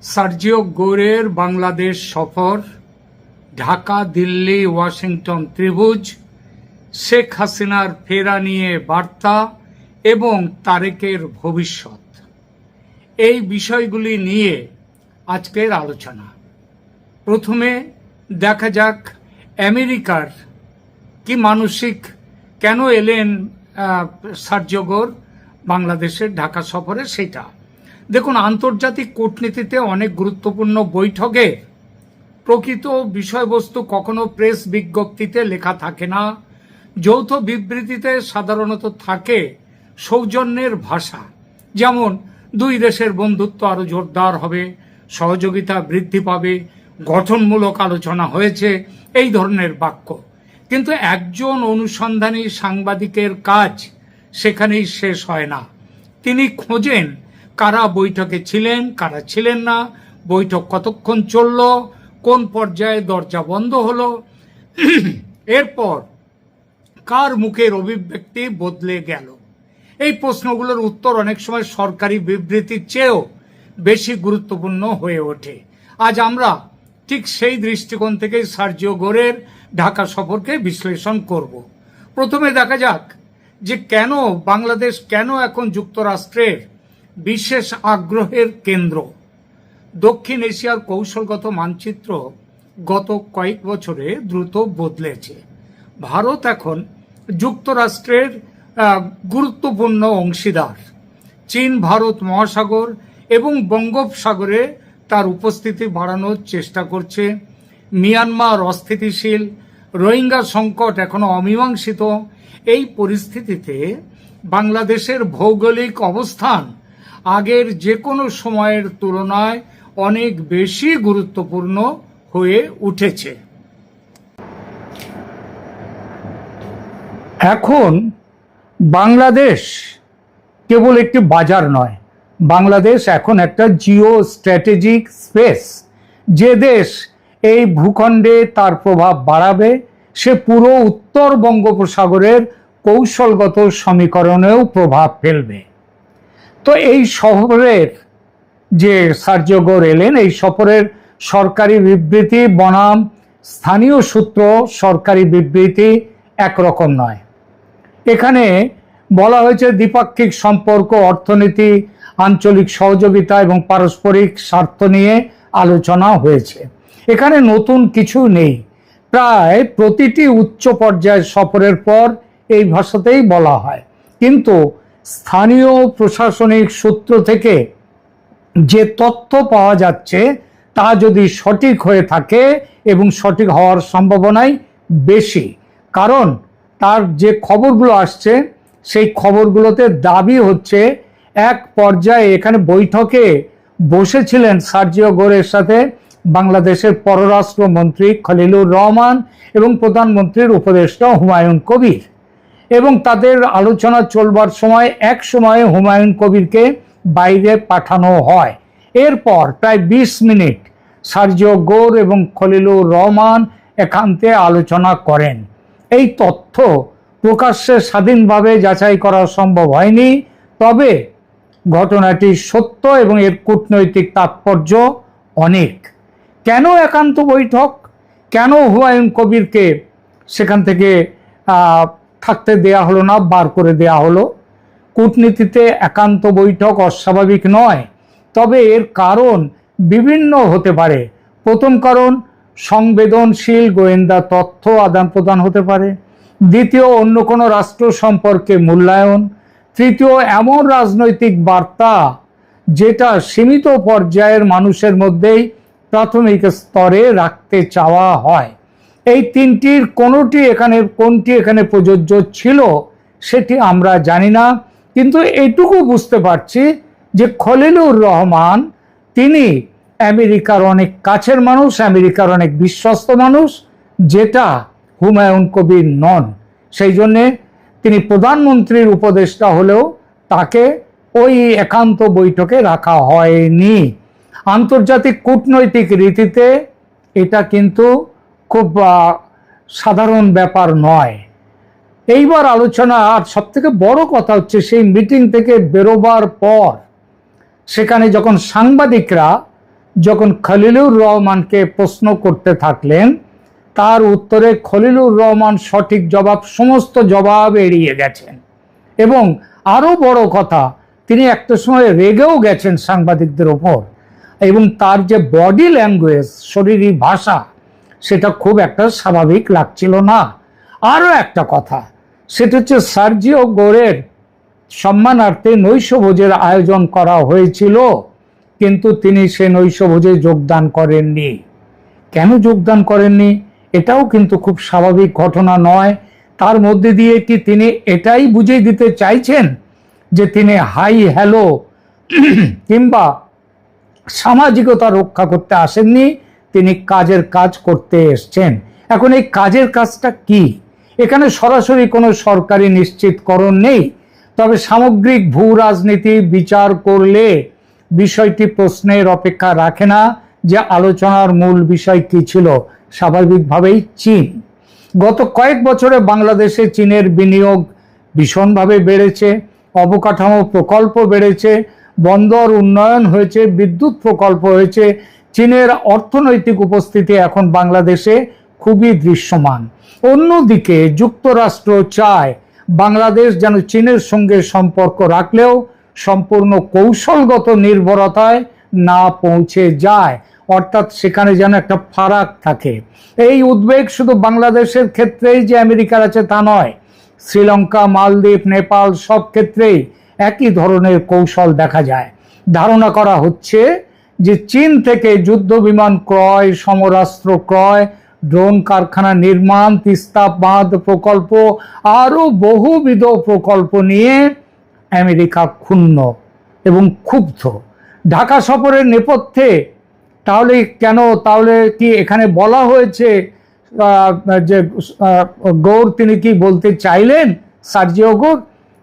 Sergio গোরের Bangladesh সফর, Dhaka, Delhi, Washington ত্রিভুজ, শেখ হাসিনার ফেরা নিয়ে বার্তা এবং তারেকের ভবিষ্যৎ, এই বিষয়গুলি নিয়ে আজকের আলোচনা। প্রথমে দেখা যাক আমেরিকার কি মানসিক কেন এলেন সার্জিও গোর বাংলাদেশের ঢাকা সফরে সেটা দেখুন। আন্তর্জাতিক কূটনীতিতে অনেক গুরুত্বপূর্ণ বৈঠকে প্রকৃত বিষয়বস্তু কখনো প্রেস বিজ্ঞপ্তিতে লেখা থাকে না। যৌথ বিবৃতিতে সাধারণত থাকে সৌজন্যের ভাষা, যেমন দুই দেশের বন্ধুত্ব আরো জোরদার হবে, সহযোগিতা বৃদ্ধি পাবে, গঠনমূলক আলোচনা হয়েছে, এই ধরনের বাক্য। কিন্তু একজন অনুসন্ধানী সাংবাদিকের কাজ সেখানেই শেষ হয় না। তিনি খোঁজেন কারা বৈঠকে ছিলেন, কারা ছিলেন না, বৈঠক কতক্ষণ চলল, কোন পর্যায়ে দরজা বন্ধ হলো, এরপর কার মুখের অভিব্যক্তি বদলে গেল। এই প্রশ্নগুলোর উত্তর অনেক সময় সরকারি বিবৃতির চেয়েও বেশি গুরুত্বপূর্ণ হয়ে ওঠে। আজ আমরা ঠিক সেই দৃষ্টিকোণ থেকে সার্জিও গোরের ঢাকা সফরকে বিশ্লেষণ করব। প্রথমে দেখা যাক যে কেন বাংলাদেশ এখন যুক্তরাষ্ট্রের বিশেষ আগ্রহের কেন্দ্র। দক্ষিণ এশিয়ার কৌশলগত মানচিত্র গত কয়েক বছরে দ্রুত বদলেছে। ভারত এখন যুক্তরাষ্ট্রের গুরুত্বপূর্ণ অংশীদার। চীন ভারত মহাসাগর এবং বঙ্গোপসাগরে তার উপস্থিতি বাড়ানোর চেষ্টা করছে। মিয়ানমার অস্থিতিশীল, রোহিঙ্গা সংকট এখনো অমীমাংসিত। এই পরিস্থিতিতে বাংলাদেশের ভৌগোলিক অবস্থান আগের যে কোনো সময়ের তুলনায় অনেক বেশি গুরুত্বপূর্ণ হয়ে উঠেছে। এখন বাংলাদেশ কেবল একটি বাজার নয়, বাংলাদেশ এখন একটা জিও স্ট্র্যাটেজিক স্পেস। যে দেশ এই ভূখণ্ডে তার প্রভাব বাড়াবে সে পুরো উত্তর বঙ্গোপসাগরের কৌশলগত সমীকরণেও প্রভাব ফেলবে। তো এই সফরের যে সার্জিও গোর এলেন, এই সফরের সরকারি বিবৃতি বনাম স্থানীয় সূত্র সরকারি বিবৃতি একরকম নয়। এখানে বলা হয়েছে দ্বিপাক্ষিক সম্পর্ক, অর্থনীতি, আঞ্চলিক সহযোগিতা এবং পারস্পরিক স্বার্থ নিয়ে আলোচনা হয়েছে। এখানে নতুন কিছু নেই। প্রায় প্রতিটি উচ্চ পর্যায়ের সফরের পর এই ভাষাতেই বলা হয়। কিন্তু স্থানীয় প্রশাসনিক সূত্র থেকে যে তথ্য পাওয়া যাচ্ছে তা যদি সঠিক হয়ে থাকে, এবং সঠিক হওয়ার সম্ভাবনাই বেশি, কারণ তার যে খবরগুলো আসছে সেই খবরগুলোতে দাবি হচ্ছে এক পর্যায়ে এখানে বৈঠকে বসেছিলেন সার্জিও গোরের সাথে বাংলাদেশের পররাষ্ট্রমন্ত্রী খলিলুর রহমান এবং প্রধানমন্ত্রীর উপদেষ্টা হুমায়ুন কবির, এবং তাদের আলোচনা চলবার সময় এক সময়ে হুমায়ুন কবিরকে বাইরে পাঠানো হয়। এরপর প্রায় 20 মিনিট সার্জিও গোর এবং খলিলুর রহমান একান্তে আলোচনা করেন। এই তথ্য প্রকাশ্যে স্বাধীনভাবে যাচাই করা সম্ভব হয়নি, তবে ঘটনাটি সত্য এবং এর কূটনৈতিক তাৎপর্য অনেক। কেন একান্ত বৈঠক, কেন হুমায়ুন কবিরকে সেখান থেকে থাকতে দেয়া হলো না, বার করে দেয়া হলো? কূটনীতিতে একান্ত বৈঠক অস্বাভাবিক নয়, তবে এর কারণ বিভিন্ন হতে পারে। প্রথম কারণ, সংবেদনশীল গোয়েন্দা তথ্য আদান প্রদান হতে পারে। দ্বিতীয়, অন্য কোনো রাষ্ট্র সম্পর্কে মূল্যায়ন। তৃতীয়, এমন রাজনৈতিক বার্তা যেটা সীমিত পর্যায়ের মানুষের মধ্যেই প্রাথমিক স্তরে রাখতে চাওয়া হয়। এই তিনটির কোনটি এখানে প্রযোজ্য ছিল সেটি আমরা জানি না, কিন্তু এইটুকু বুঝতে পারছি যে খলিলুর রহমান তিনি আমেরিকার অনেক কাছের মানুষ, আমেরিকার অনেক বিশ্বস্ত মানুষ, যেটা হুমায়ুন কবির নন। সেই জন্যে তিনি প্রধানমন্ত্রীর উপদেষ্টা হলেও তাকে ওই একান্ত বৈঠকে রাখা হয়নি। আন্তর্জাতিক কূটনৈতিক রীতিতে এটা কিন্তু খুব সাধারণ ব্যাপার নয়। এইবার আলোচনা, আর সব থেকে বড় কথা হচ্ছে সেই মিটিং থেকে বেরোবার পর সেখানে যখন সাংবাদিকরা যখন খলিলুর রহমানকে প্রশ্ন করতে থাকলেন, তার উত্তরে খলিলুর রহমান সঠিক জবাব, সমস্ত জবাব এড়িয়ে গেছেন। এবং আরো বড় কথা, তিনি একটা সময় রেগেও গেছেন সাংবাদিকদের ওপর, এবং তার যে বডি ল্যাঙ্গুয়েজ, শরীরী ভাষা, সেটা খুব একটা স্বাভাবিক লাগছিল না। আরো একটা কথা, সেটা হচ্ছে সার্জিও গোরের সম্মানার্থে নৈশভোজের আয়োজন করা হয়েছিল, কিন্তু তিনি সে নৈশভোজে যোগদান করেননি। কেন যোগদান করেননি এটাও কিন্তু খুব স্বাভাবিক ঘটনা নয়। তার মধ্যে দিয়ে কি তিনি এটাই বুঝিয়ে দিতে চাইছেন যে তিনি হাই হ্যালো কিংবা সামাজিকতা রক্ষা করতে আসেননি, তিনি কাজের কাজ করতে এসছেন? এখন এই কাজের কাজটা কি? এখানে সরাসরি কোনো সরকারি নিশ্চিতকরণ নেই, তবে সামগ্রিক ভূ রাজনীতি বিচার করলে বিষয়টি প্রশ্নের অপেক্ষা রাখে না যে আলোচনার মূল বিষয় কি ছিল। স্বাভাবিকভাবেই চীন। গত কয়েক বছরে বাংলাদেশে চীনের বিনিয়োগ ভীষণভাবে বেড়েছে, অবকাঠামো প্রকল্প বেড়েছে, বন্দর উন্নয়ন হয়েছে, বিদ্যুৎ প্রকল্প হয়েছে। চীনের অর্থনৈতিক উপস্থিতি এখন বাংলাদেশে খুবই দৃশ্যমান। অন্যদিকে যুক্তরাষ্ট্র চায় বাংলাদেশ যেন চীনের সঙ্গে সম্পর্ক রাখলেও সম্পূর্ণ কৌশলগত নির্ভরতায় না পৌঁছে যায়, অর্থাৎ সেখানে যেন একটা ফারাক থাকে। এই উদ্বেগ শুধু বাংলাদেশের ক্ষেত্রেই যে আমেরিকার আছে তা নয়, শ্রীলঙ্কা, মালদ্বীপ, নেপাল সব ক্ষেত্রেই একই ধরনের কৌশল দেখা যায়। ধারণা করা হচ্ছে যে চীন থেকে যুদ্ধ বিমান ক্রয়, সমরাস্ত্র ক্রয়, ড্রোন কারখানা নির্মাণ, তিস্তা বাঁধ প্রকল্প, আরো বহুবিধ প্রকল্প নিয়ে আমেরিকা ক্ষুণ্ণ এবং ক্ষুব্ধ। ঢাকা সফরের নেপথ্যে তাহলে কি এখানে বলা হয়েছে যে গৌর তিনি কি বলতে চাইলেন, সার্জিও গৌর,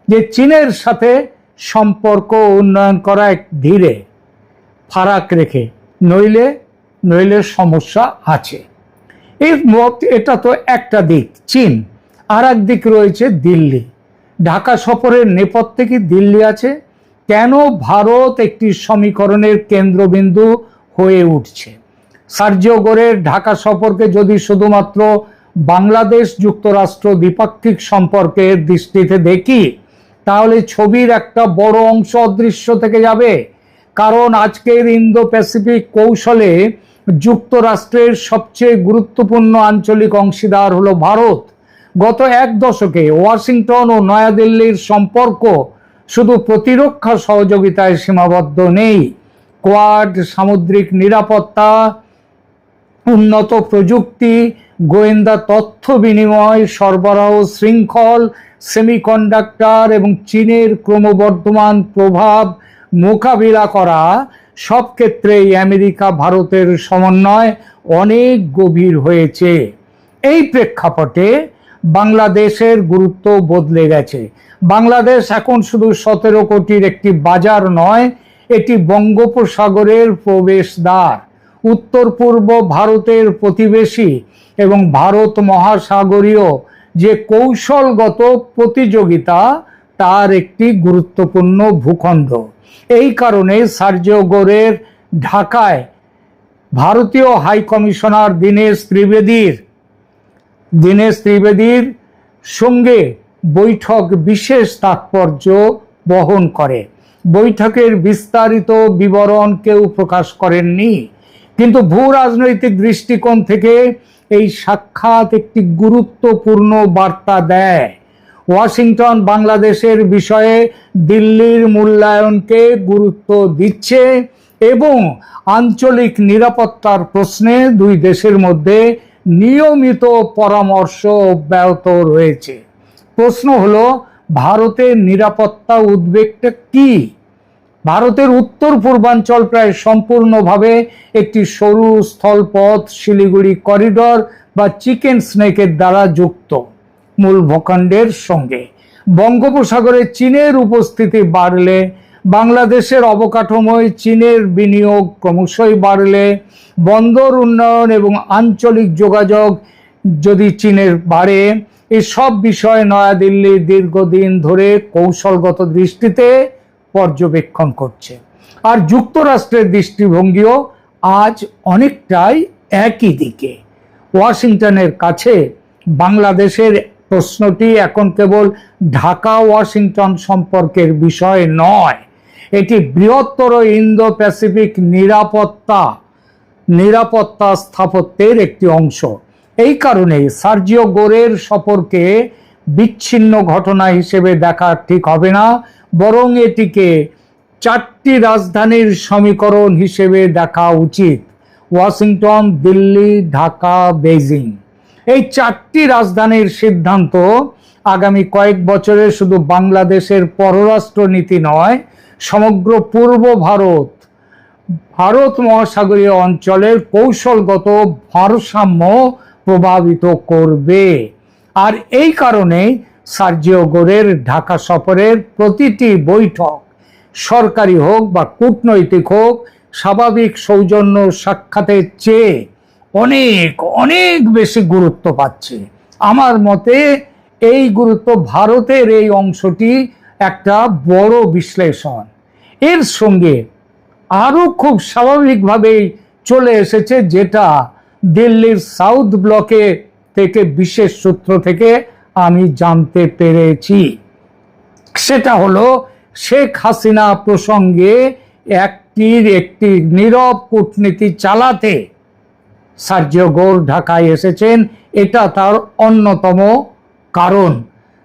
যে চীনের সাথে সম্পর্ক উন্নয়ন করা ধীরে, ফারাক রেখে, নইলে সমস্যা আছে। এটা তো একটা দিক চীন, আর এক দিক রয়েছে দিল্লি। ঢাকা সফরের নেপথ্যে কি দিল্লি আছে? কেন ভারত একটি সমীকরণের কেন্দ্রবিন্দু হয়ে উঠছে? সার্জিও গোরের ঢাকা সফরকে যদি শুধুমাত্র বাংলাদেশ যুক্তরাষ্ট্র দ্বিপাক্ষিক সম্পর্কের দৃষ্টিতে দেখি, তাহলে ছবির একটা বড় অংশ অদৃশ্য থেকে যাবে। কারণ আজকের ইন্দো প্যাসিফিক কৌশলে যুক্তরাষ্ট্রের সবচেয়ে গুরুত্বপূর্ণ আঞ্চলিক অংশীদার হলো ভারত। গত এক দশকে ওয়াশিংটন ও নয়াদিল্লির সম্পর্ক শুধু প্রতিরক্ষা সহযোগিতায় সীমাবদ্ধ নেই। কোয়াড, সামুদ্রিক নিরাপত্তা, উন্নত প্রযুক্তি, গোয়েন্দা তথ্য বিনিময়, সরবরাহ শৃঙ্খল, সেমিকন্ডাক্টর এবং চীনের ক্রমবর্ধমান প্রভাব মোকাবিলা করা, সব ক্ষেত্রেই আমেরিকা ভারতের সমন্বয় অনেক গভীর হয়েছে। এই প্রেক্ষাপটে বাংলাদেশের গুরুত্ব বদলে গেছে। বাংলাদেশ এখন শুধু 17 কোটির একটি বাজার নয়, এটি বঙ্গোপসাগরের প্রবেশদ্বার, উত্তর পূর্ব ভারতের প্রতিবেশী এবং ভারত মহাসাগরীয় যে কৌশলগত প্রতিযোগিতা, তার একটি গুরুত্বপূর্ণ ভূখণ্ড। এই কারণে সার্জিও গোরের ঢাকায় ভারতীয় হাই কমিশনার দীনেশ ত্রিবেদীর সঙ্গে বৈঠক বিশেষ তাৎপর্য বহন করে। বৈঠকের বিস্তারিত বিবরণ কেউ প্রকাশ করেননি, কিন্তু ভূ রাজনৈতিক দৃষ্টিকোণ থেকে এই সাক্ষাৎ একটি গুরুত্বপূর্ণ বার্তা দেয়। ওয়াশিংটন বাংলাদেশের বিষয়ে দিল্লির মূল্যায়নকে গুরুত্ব দিচ্ছে এবং আঞ্চলিক নিরাপত্তার প্রশ্নে দুই দেশের মধ্যে নিয়মিত পরামর্শ অব্যাহত রয়েছে। প্রশ্ন হলো, ভারতের নিরাপত্তা উদ্বেগটা কি? ভারতের উত্তর পূর্বাঞ্চল প্রায় সম্পূর্ণভাবে একটি সরু স্থলপথ, শিলিগুড়ি করিডর বা চিকেন স্নেকের দ্বারা যুক্ত। মূল ভূখণ্ডের সঙ্গে বঙ্গোপসাগরে চীনের উপস্থিতি বাড়লে, বাংলাদেশের অবকাঠামোয় চীনের বিনিয়োগ ক্রমশই বাড়লে, বন্দর উন্নয়ন এবং আঞ্চলিক যোগাযোগ যদি চীনের বাড়ে, এই সব বিষয়ে নয়াদিল্লি দীর্ঘদিন ধরে কৌশলগত দৃষ্টিতে পর্যবেক্ষণ করছে। আর যুক্তরাষ্ট্রের দৃষ্টিভঙ্গিও আজ অনেকটাই একই দিকে। ওয়াশিংটনের কাছে বাংলাদেশের প্রশ্নটি এখন কেবল ঢাকা ওয়াশিংটন সম্পর্কের বিষয় নয়, এটি বৃহত্তর ইন্দো প্যাসিফিক নিরাপত্তা স্থাপত্যের একটি অংশ। এই কারণে সার্জিও গোরের সফরকে বিচ্ছিন্ন ঘটনা হিসেবে দেখা ঠিক হবে না, বরং এটিকে চারটি রাজধানীর সমীকরণ হিসেবে দেখা উচিত। ওয়াশিংটন, দিল্লি, ঢাকা, বেইজিং, এই চারটি রাজধানীর সিদ্ধান্ত আগামী কয়েক বছরে শুধু বাংলাদেশের পররাষ্ট্র নীতি নয়, সমগ্র পূর্ব ভারত মহাসাগরীয় অঞ্চলের কৌশলগত ভারসাম্য প্রভাবিত করবে। আর এই কারণে সার্জিও গোরের ঢাকা সফরের প্রতিটি বৈঠক, সরকারি হোক বা কূটনৈতিক হোক, স্বাভাবিক সৌজন্য সাক্ষাতের চেয়ে অনেক অনেক বেশি গুরুত্ব পাচ্ছে। আমার মতে এই গুরুত্ব ভারতের এই অংশটি একটা বড় বিশ্লেষণ। এর সঙ্গে আরো খুব স্বাভাবিকভাবেই চলে এসেছে, যেটা দিল্লির সাউথ ব্লকে থেকে বিশেষ সূত্র থেকে আমি জানতে পেরেছি, সেটা হলো শেখ হাসিনা প্রসঙ্গে একটি নীরব কূটনীতি চালাতে সার্জিও গোর ঢাকায় এসেছেন। এটা তার অন্যতম কারণ।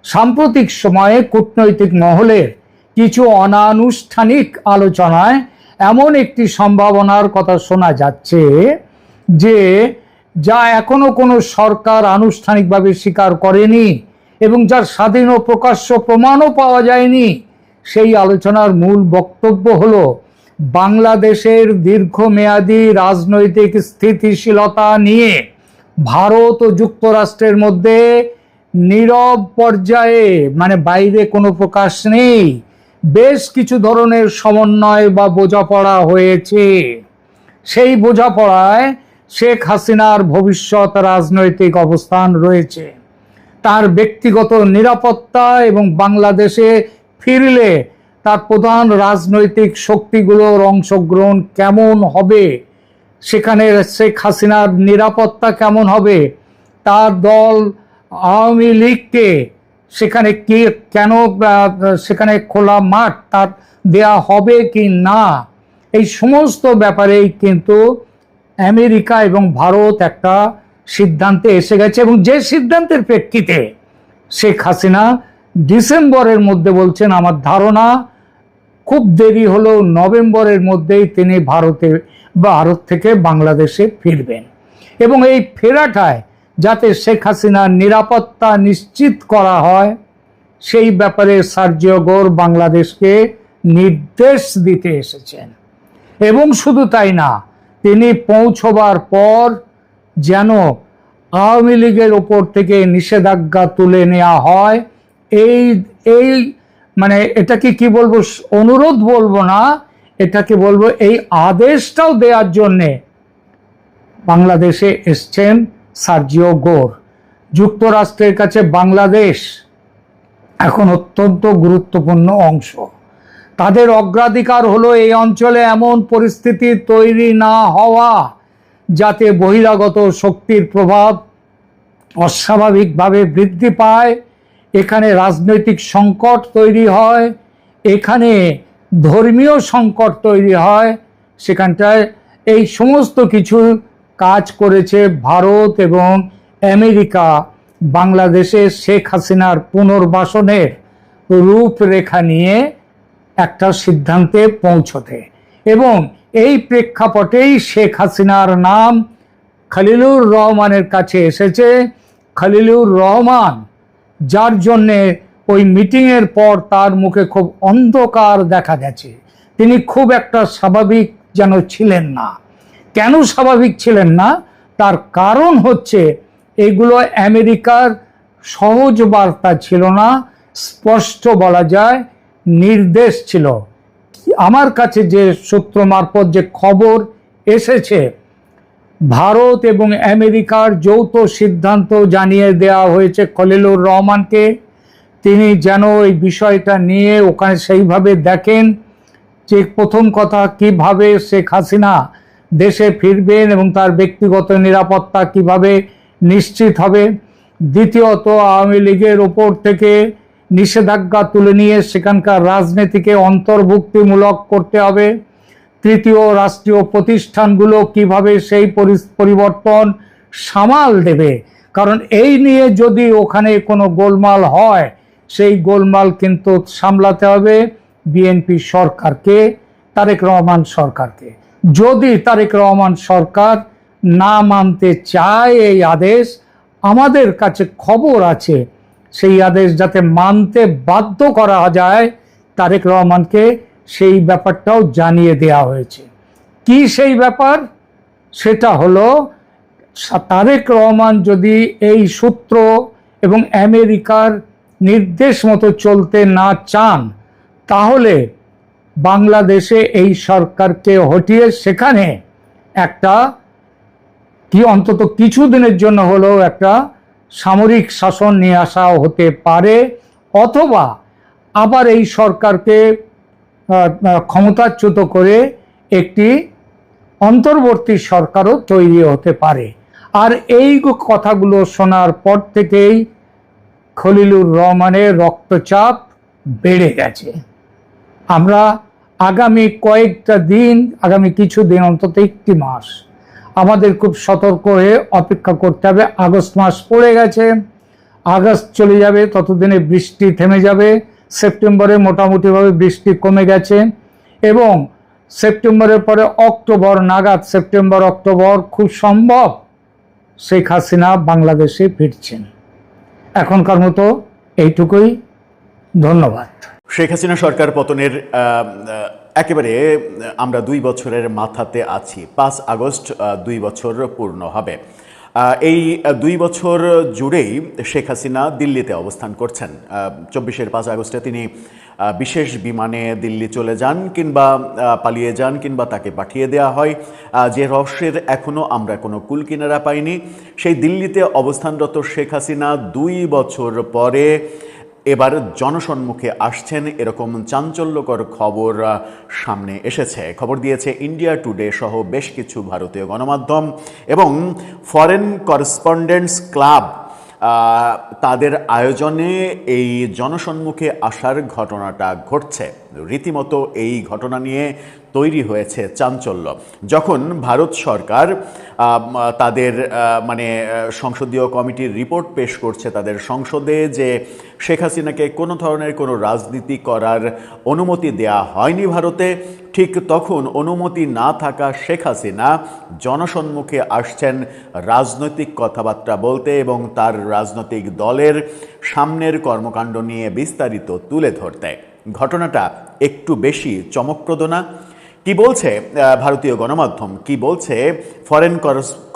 সাম্প্রতিক সময়ে কূটনৈতিক মহলের কিছু অনানুষ্ঠানিক আলোচনায় এমন একটি সম্ভাবনার কথা শোনা যাচ্ছে, যে যা এখনো কোনো সরকার আনুষ্ঠানিকভাবে স্বীকার করেনি এবং যার স্বাধীন ও প্রকাশ্য প্রমাণও পাওয়া যায়নি। সেই আলোচনার মূল বক্তব্য হলো বাংলাদেশের দীর্ঘমেয়াদী রাজনৈতিক স্থিতিশীলতা নিয়ে ভারত ও যুক্তরাষ্ট্রের মধ্যে নীরব পর্যায়ে, মানে বাইরে কোনো প্রকাশ নেই, বেশ কিছু ধরনের সমন্বয় বা বোঝাপড়া হয়েছে। সেই বোঝাপড়ায় শেখ হাসিনার ভবিষ্যৎ রাজনৈতিক অবস্থান রয়েছে, তার ব্যক্তিগত নিরাপত্তা এবং বাংলাদেশে ফিরলে তার প্রধান রাজনৈতিক শক্তিগুলোর অংশগ্রহণ কেমন হবে, সেখানে শেখ হাসিনার নিরাপত্তা কেমন হবে, তার দল আওয়ামী লীগকে সেখানে কেন সেখানে খোলা মাঠ তার দেয়া হবে কি না, এই সমস্ত ব্যাপারেই কিন্তু আমেরিকা এবং ভারত একটা সিদ্ধান্তে এসে গেছে। এবং যে সিদ্ধান্তের প্রেক্ষিতে শেখ হাসিনা ডিসেম্বরের মধ্যে বলছেন, আমার ধারণা খুব দেরি হলেও নভেম্বরের মধ্যেই তিনি ভারত থেকে বাংলাদেশে ফিরবেন। এবং এই ফেরাটায় যাতে শেখ হাসিনার নিরাপত্তা নিশ্চিত করা হয়, সেই ব্যাপারে সার্জিও গোর বাংলাদেশকে নির্দেশ দিতে এসেছেন। এবং শুধু তাই না, তিনি পৌঁছবার পর যেন আওয়ামী লীগের ওপর থেকে নিষেধাজ্ঞা তুলে নেওয়া হয়, এই মানে এটাকে কি বলবো, অনুরোধ বলবো না, এটাকে বলবো এই আদেশটাও দেওয়ার জন্যে বাংলাদেশে এসছেন সার্জিও গোর। যুক্তরাষ্ট্রের কাছে বাংলাদেশ এখন অত্যন্ত গুরুত্বপূর্ণ অংশ। তাদের অগ্রাধিকার হলো এই অঞ্চলে এমন পরিস্থিতি তৈরি না হওয়া যাতে বহিরাগত শক্তির প্রভাব অস্বাভাবিকভাবে বৃদ্ধি পায়, এখানে রাজনৈতিক সংকট তৈরি হয়, এখানে ধর্মীয় সংকট তৈরি হয়। সেখানটায় এই সমস্ত কিছু কাজ করেছে ভারত এবং আমেরিকা বাংলাদেশে শেখ হাসিনার পুনর্বাসনের রূপরেখা নিয়ে একটা সিদ্ধান্তে পৌঁছতে। এবং এই প্রেক্ষাপটেই শেখ হাসিনার নাম খলিলুর রহমানের কাছে এসেছে। খলিলুর রহমান, যার জন্যে ওই মিটিংয়ের পর তার মুখে খুব অন্ধকার দেখা গেছে, তিনি খুব একটা স্বাভাবিক যেন ছিলেন না। কেন স্বাভাবিক ছিলেন না, তার কারণ হচ্ছে এগুলো আমেরিকার সহজ বার্তা ছিল না, স্পষ্ট বলা যায় নির্দেশ ছিল। আমার কাছে যে সূত্র মারফত যে খবর এসেছে, ভারত এবং আমেরিকার যৌথ সিদ্ধান্ত জানিয়ে দেওয়া হয়েছে খলিলুর রহমানকে, তিনি যেন এই বিষয়টা নিয়ে ওখানে সেইভাবে দেখেন যে প্রথম কথা কিভাবে শেখ হাসিনা দেশে ফিরবেন এবং তার ব্যক্তিগত নিরাপত্তা কিভাবে নিশ্চিত হবে। দ্বিতীয়ত, আওয়ামী লীগের ওপর থেকে নিষেধাজ্ঞা তুলে নিয়ে সেখানকার রাজনীতিকে অন্তর্ভুক্তিমূলক করতে হবে। তৃতীয়, রাষ্ট্রীয় প্রতিষ্ঠানগুলো কিভাবে সেই পরিবর্তন সামাল দেবে, কারণ এই নিয়ে যদি ওখানে কোনো গোলমাল হয় সেই গোলমাল কিন্তু সামলাতে হবে বিএনপি সরকারকে, তারেক রহমান সরকারকে। যদি তারেক রহমান সরকার না মানতে চায় এই আদেশ, আমাদের কাছে খবর আছে সেই আদেশ যাতে মানতে বাধ্য করা যায়, তারেক রহমানকে সেই ব্যাপারটাও জানিয়ে দেওয়া হয়েছে। কি সেই ব্যাপার? সেটা হলো তারেক রহমান যদি এই সূত্র এবং আমেরিকার নির্দেশ মতো চলতে না চান, তাহলে বাংলাদেশে এই সরকারকে হটিয়ে সেখানে একটা কি অন্তত কিছুদিনের জন্য হলেও একটা সামরিক শাসন নিয়ে আসা হতে পারে, অথবা আবার এই সরকারকে ক্ষমতাচ্যুত করে একটি অন্তর্বর্তী সরকারও তৈরি হতে পারে। আর এই কথাগুলো শোনার পর থেকেই খলিলুর রহমানের রক্তচাপ বেড়ে গেছে। আমরা আগামী কয়েকটা দিন, আগামী কিছু দিন, অন্তত একটি মাস আমাদের খুব সতর্ক হয়ে অপেক্ষা করতে হবে। আগস্ট মাস পড়ে গেছে, আগস্ট চলে যাবে, ততদিনে বৃষ্টি থেমে যাবে। সেপ্টেম্বরে মোটামুটিভাবে বৃষ্টি কমে গেছে এবং সেপ্টেম্বরের পরে অক্টোবর নাগাদ, সেপ্টেম্বর অক্টোবর খুব সম্ভব শেখ হাসিনা বাংলাদেশে ফিরছেন। এখনকার মতো এইটুকুই, ধন্যবাদ। শেখ হাসিনা সরকার পতনের একেবারে আমরা 2 বছরের মাথাতে আছি। 5 আগস্ট 2 বছর পূর্ণ হবে। এই 2 বছর জুড়েই শেখ হাসিনা দিল্লিতে অবস্থান করছেন। 24-এর 5 আগস্টে তিনি বিশেষ বিমানে দিল্লি চলে যান, কিংবা পালিয়ে যান, কিংবা তাকে পাঠিয়ে দেওয়া হয়, যে রহস্যের এখনও আমরা কোনো কুল কিনারা পাইনি। সেই দিল্লিতে অবস্থানরত শেখ হাসিনা 2 বছর পরে এবার জনসম্মুখে আসছেন, এরকম চাঞ্চল্যকর খবর সামনে এসেছে। খবর দিয়েছে ইন্ডিয়া টুডে সহ বেশ কিছু ভারতীয় গণমাধ্যম এবং ফরেন করেসপন্ডেন্টস ক্লাব তাদের আয়োজনে এই জনসম্মুখে আসার ঘটনাটা ঘটছে। রীতিমতো এই ঘটনা নিয়ে তৈরি হয়েছে চাঞ্চল্য। যখন ভারত সরকার তাদের সংসদীয় কমিটির রিপোর্ট পেশ করছে তাদের সংসদে যে শেখ হাসিনাকে কোনো ধরনের কোনো রাজনীতি করার অনুমতি দেয়া হয়নি ভারতে, ঠিক তখন অনুমতি না থাকা শেখ হাসিনা জনসম্মুখে আসছেন রাজনৈতিক কথাবার্তা বলতে এবং তার রাজনৈতিক দলের সামনের কর্মকাণ্ড নিয়ে বিস্তারিত তুলে ধরতে। ঘটনাটা একটু বেশি চমকপ্রদ না? কি বলছে ভারতীয় গণমাধ্যম, কি বলছে ফরেন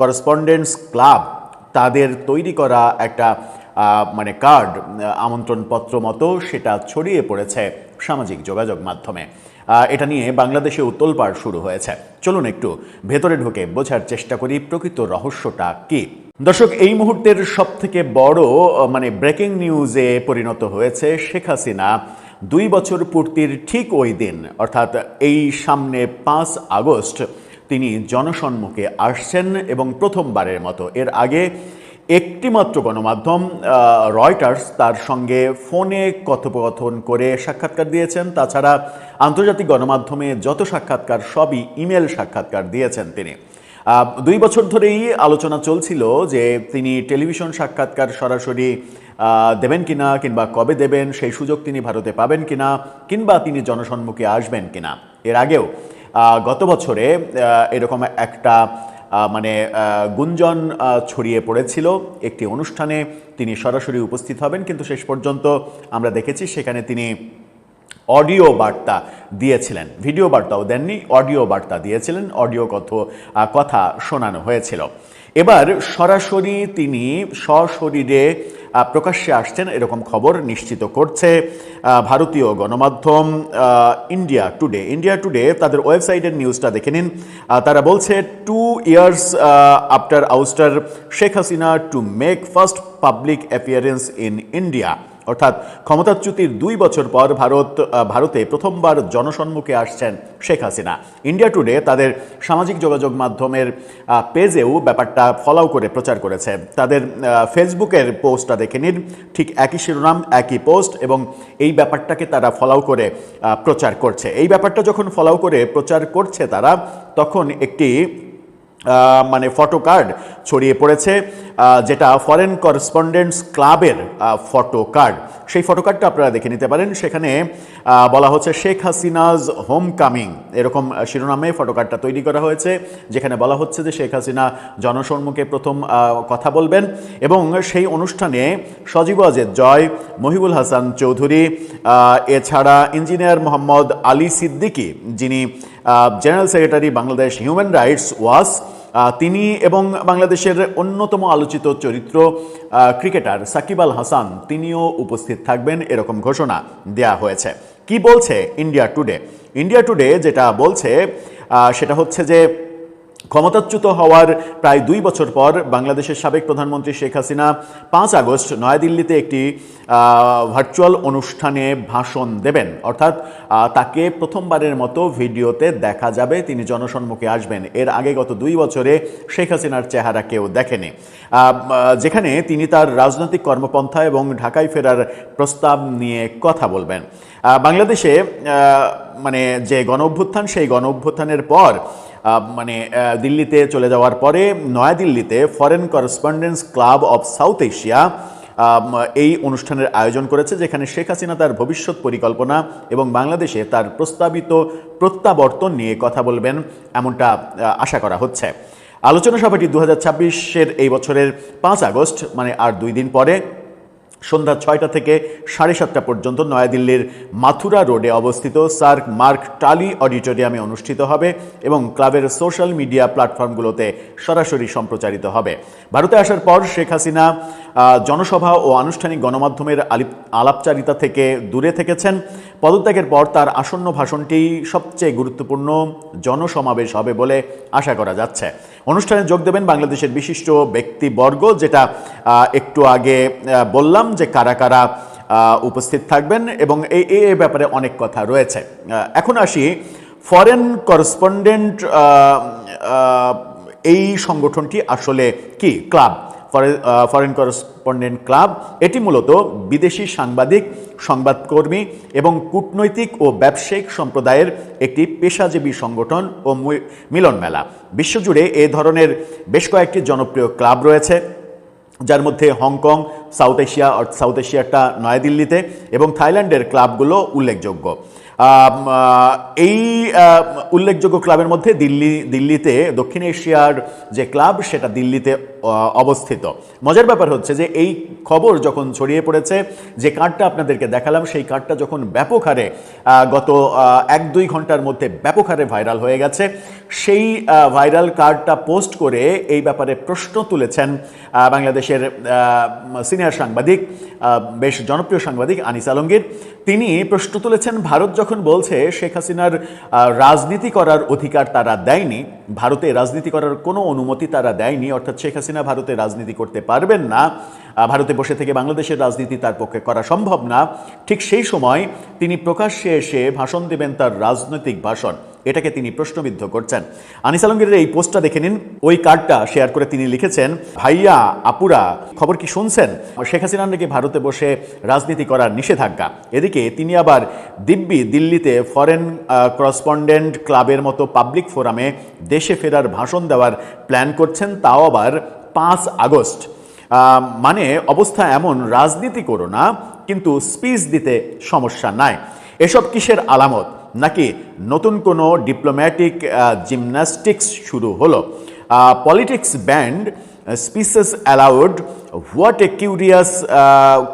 করেসপন্ডেন্টস ক্লাব? তাদের তৈরি করা একটা কার্ড, আমন্ত্রণপত্র মতো, সেটা ছড়িয়ে পড়েছে সামাজিক যোগাযোগ মাধ্যমে। এটা নিয়ে বাংলাদেশে উত্তলপাড় শুরু হয়েছে। চলুন একটু ভেতরে ঢুকে বোঝার চেষ্টা করি প্রকৃত রহস্যটা কি। দর্শক, এই মুহূর্তের সবথেকে বড় ব্রেকিং নিউজে পরিণত হয়েছে শেখ হাসিনা 2 বছর পূর্তির ঠিক ওই দিন, অর্থাৎ এই সামনে 5 আগস্ট তিনি জনসম্মুখে আসছেন এবং প্রথমবারের মতো। এর আগে একটিমাত্র গণমাধ্যম রয়টার্স তার সঙ্গে ফোনে কথোপকথন করে সাক্ষাৎকার দিয়েছেন। তাছাড়া আন্তর্জাতিক গণমাধ্যমে যত সাক্ষাৎকার সবই ইমেল সাক্ষাৎকার দিয়েছেন তিনি। 2 বছর ধরেই আলোচনা চলছিল যে তিনি টেলিভিশন সাক্ষাৎকার সরাসরি দেবেন কিনা, কিংবা কবে দেবেন, সেই সুযোগ তিনি ভারতে পাবেন কিনা, কিংবা তিনি জনসম্মুখে আসবেন কিনা। এর আগেও গত বছরে এরকম একটা গুঞ্জন ছড়িয়ে পড়েছিল, একটি অনুষ্ঠানে তিনি সরাসরি উপস্থিত হবেন, কিন্তু শেষ পর্যন্ত আমরা দেখেছি সেখানে তিনি অডিও বার্তা দিয়েছিলেন, ভিডিও বার্তাও দেননি, অডিও বার্তা দিয়েছিলেন, অডিও কথা শোনানো হয়েছিল। এবার সরাসরি তিনি সশরীরে প্রকাশ্যে আসছেন, এরকম খবর নিশ্চিত করছে ভারতীয় গণমাধ্যম ইন্ডিয়া টুডে। ইন্ডিয়া টুডে তাদের ওয়েবসাইটের নিউজটা দেখে নিন। তারা বলছে 2 years after ouster Sheikh Hasina to make first public appearance in India, অর্থাৎ ক্ষমতাচ্যুতির 2 বছর পর ভারতে প্রথমবার জনসম্মুখে আসছেন শেখ হাসিনা। ইন্ডিয়া টুডে তাদের সামাজিক যোগাযোগ মাধ্যমের পেজেও ব্যাপারটা ফলো করে প্রচার করেছে। তাদের ফেসবুকের পোস্টটা দেখে নিন, ঠিক একই শিরোনাম, একই পোস্ট, এবং এই ব্যাপারটাকে তারা ফলো করে প্রচার করছে। এই ব্যাপারটা যখন ফলো করে প্রচার করছে তারা, তখন একটি মানে ফটো কার্ড ছড়িয়ে পড়েছে, যেটা ফরেন করেসপন্ডেন্টস ক্লাবের ফটো কার্ড। সেই ফটো কার্ডটা আপনারা দেখে নিতে পারেন। সেখানে বলা হচ্ছে শেখ হাসিনাজ হোম কামিং, এরকম শিরোনামে ফটো কার্ডটা তৈরি করা হয়েছে, যেখানে বলা হচ্ছে যে শেখ হাসিনা জনসম্মুখে প্রথম কথা বলবেন, এবং সেই অনুষ্ঠানে সজীব ওয়াজেদ জয়, মহিবুল হাসান চৌধুরী, এছাড়া ইঞ্জিনিয়ার মোহাম্মদ আলী সিদ্দিকী, যিনি general secretary Bangladesh human rights watch, তিনি, এবং বাংলাদেশের অন্যতম আলোচিত চরিত্র ক্রিকেটার সাকিব আল হাসান, তিনিও উপস্থিত থাকবেন, এরকম ঘোষণা দেয়া হয়েছে। কি বলছে ইন্ডিয়া টুডে? ইন্ডিয়া টুডে যেটা বলছে সেটা হচ্ছে যে ক্ষমতাচ্যুত হওয়ার প্রায় 2 বছর পর বাংলাদেশের সাবেক প্রধানমন্ত্রী শেখ হাসিনা 5 আগস্ট নয়াদিল্লিতে একটি ভার্চুয়াল অনুষ্ঠানে ভাষণ দেবেন, অর্থাৎ তাকে প্রথমবারের মতো ভিডিওতে দেখা যাবে, তিনি জনসম্মুখে আসবেন। এর আগে গত 2 বছরে শেখ হাসিনার চেহারা কেউ দেখেনি, যেখানে তিনি তার রাজনৈতিক কর্মপন্থা এবং ঢাকায় ফেরার প্রস্তাব নিয়ে কথা বলবেন। বাংলাদেশে মানে যে গণ অভ্যুত্থান, সেই গণ অভ্যুত্থানের পর মানে দিল্লিতে চলে যাওয়ার পরে নয়াদিল্লিতে foreign correspondents club of south Asia এই অনুষ্ঠানের আয়োজন করেছে, যেখানে শেখ হাসিনা তার ভবিষ্যৎ পরিকল্পনা এবং বাংলাদেশে তার প্রস্তাবিত প্রত্যাবর্তন নিয়ে কথা বলবেন, এমনটা আশা করা হচ্ছে। আলোচনা সভাটি 2026-এর এই বছরের 5 আগস্ট, মানে আর 2 দিন পরে, সন্ধ্যা 6টা থেকে 7:30 পর্যন্ত নয়াদিল্লির মাথুরা রোডে অবস্থিত স্যার মার্ক টালি অডিটোরিয়ামে অনুষ্ঠিত হবে এবং ক্লাবের সোশ্যাল মিডিয়া প্ল্যাটফর্মগুলোতে সরাসরি সম্প্রচারিত হবে। ভারতে আসার পর শেখ হাসিনা জনসভা ও আনুষ্ঠানিক গণমাধ্যমের আলাপচারিতা থেকে দূরে থেকেছেন। পদত্যাগের পর তার আসন্ন ভাষণটি সবচেয়ে গুরুত্বপূর্ণ জনসমাবেশ হবে বলে আশা করা যাচ্ছে। অনুষ্ঠানে যোগ দেবেন বাংলাদেশের বিশিষ্ট ব্যক্তিবর্গ, যেটা একটু আগে বললাম যে কারা কারা উপস্থিত থাকবেন, এবং এই ব্যাপারে অনেক কথা রয়েছে। এখন আসি ফরেন করেসপন্ডেন্ট, এই সংগঠনটি আসলে কি? ক্লাব, ফরেন করেসপন্ডেন্ট ক্লাব, এটি মূলত বিদেশি সাংবাদিক, সংবাদকর্মী এবং কূটনৈতিক ও ব্যবসায়িক সম্প্রদায়ের একটি পেশাজীবী সংগঠন ও মিলন মেলা। বিশ্বজুড়ে এ ধরনের বেশ কয়েকটি জনপ্রিয় ক্লাব রয়েছে, যার মধ্যে হংকং, সাউথ এশিয়াটা নয়াদিল্লিতে, এবং থাইল্যান্ডের ক্লাবগুলো উল্লেখযোগ্য। এই উল্লেখযোগ্য ক্লাবের মধ্যে দিল্লিতে দক্ষিণ এশিয়ার যে ক্লাব, সেটা দিল্লিতে অবস্থিত। মজার ব্যাপার হচ্ছে যে এই খবর যখন ছড়িয়ে পড়েছে, যে কার্ডটা আপনাদেরকে দেখালাম, সেই কার্ডটা যখন ব্যাপক হারে গত 1-2 ঘন্টার মধ্যে ব্যাপক হারে ভাইরাল হয়ে গেছে, সেই ভাইরাল কার্ডটা পোস্ট করে এই ব্যাপারে প্রশ্ন তুলেছেন বাংলাদেশের সিনিয়র সাংবাদিক, বেশ জনপ্রিয় সাংবাদিক আনিস আলমগীর। তিনি প্রশ্ন তুলেছেন, ভারত যখন বলছে শেখ হাসিনার রাজনীতি করার অধিকার তারা দেয়নি, ভারতে রাজনীতি করার কোনো অনুমতি তারা দেয়নি, অর্থাৎ শেখ হাসিনা ভারতে রাজনীতি করতে পারবেন না, ভারতে বসে থেকে বাংলাদেশের রাজনীতি তার পক্ষে করা সম্ভব না, ঠিক সেই সময় তিনি প্রকাশ্যে এসে ভাষণ দেবেন, তার রাজনৈতিক ভাষণ, এটাকে তিনি প্রশ্নবিদ্ধ করছেন। আনিস আলমগীরের এই পোস্টটা দেখে নিন। ওই কার্ডটা শেয়ার করে তিনি লিখেছেন, ভাইয়া আপুরা খবর কি শুনছেন? শেখ হাসিনার নাকি ভারতে বসে রাজনীতি করার নিষেধাজ্ঞা। এদিকে তিনি আবার দিল্লিতে ফরেন করেসপন্ডেন্ট ক্লাবের মতো পাবলিক ফোরামে দেশে ফেরার ভাষণ দেওয়ার প্ল্যান করছেন, তাও আবার 5 আগস্ট। মানে অবস্থা এমন, রাজনীতি করো না কিন্তু স্পিচ দিতে সমস্যা নাই। এসব কিসের আলামত? নাকি নতুন কোনো ডিপ্লোম্যাটিক জিমন্যাস্টিক্স শুরু হলো? Politics banned, speeches allowed, what a curious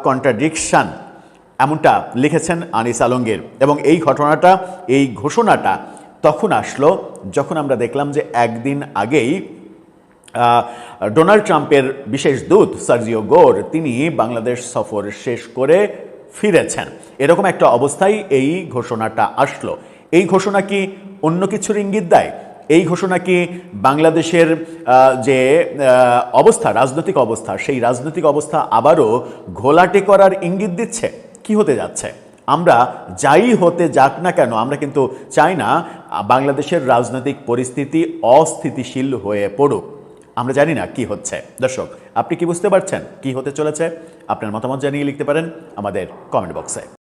contradiction, এমনটা লিখেছেন আনিস আলমগীর। এবং এই ঘোষণাটা তখন আসলো যখন আমরা দেখলাম যে একদিন আগেই ডোনাল্ড ট্রাম্পের বিশেষ দূত সার্জিও গোর, তিনি বাংলাদেশ সফর শেষ করে ফিরেছেন। এরকম একটা অবস্থায় এই ঘোষণাটা আসলো। এই ঘোষণা কি অন্য কিছুর ইঙ্গিত দেয়? এই ঘোষণা কি বাংলাদেশের যে অবস্থা, রাজনৈতিক অবস্থা, সেই রাজনৈতিক অবস্থা আবারও ঘোলাটে করার ইঙ্গিত দিচ্ছে? কি হতে যাচ্ছে? আমরা যাই হতে যাক না কেন, আমরা কিন্তু চাই না বাংলাদেশের রাজনৈতিক পরিস্থিতি অস্থিতিশীল হয়ে পড়ুক। আমরা জানি না কি হচ্ছে। দর্শক, আপনি কি বুঝতে পারছেন কি হতে চলেছে? আপনার মতামত জানিয়ে লিখতে পারেন আমাদের কমেন্ট বক্সে।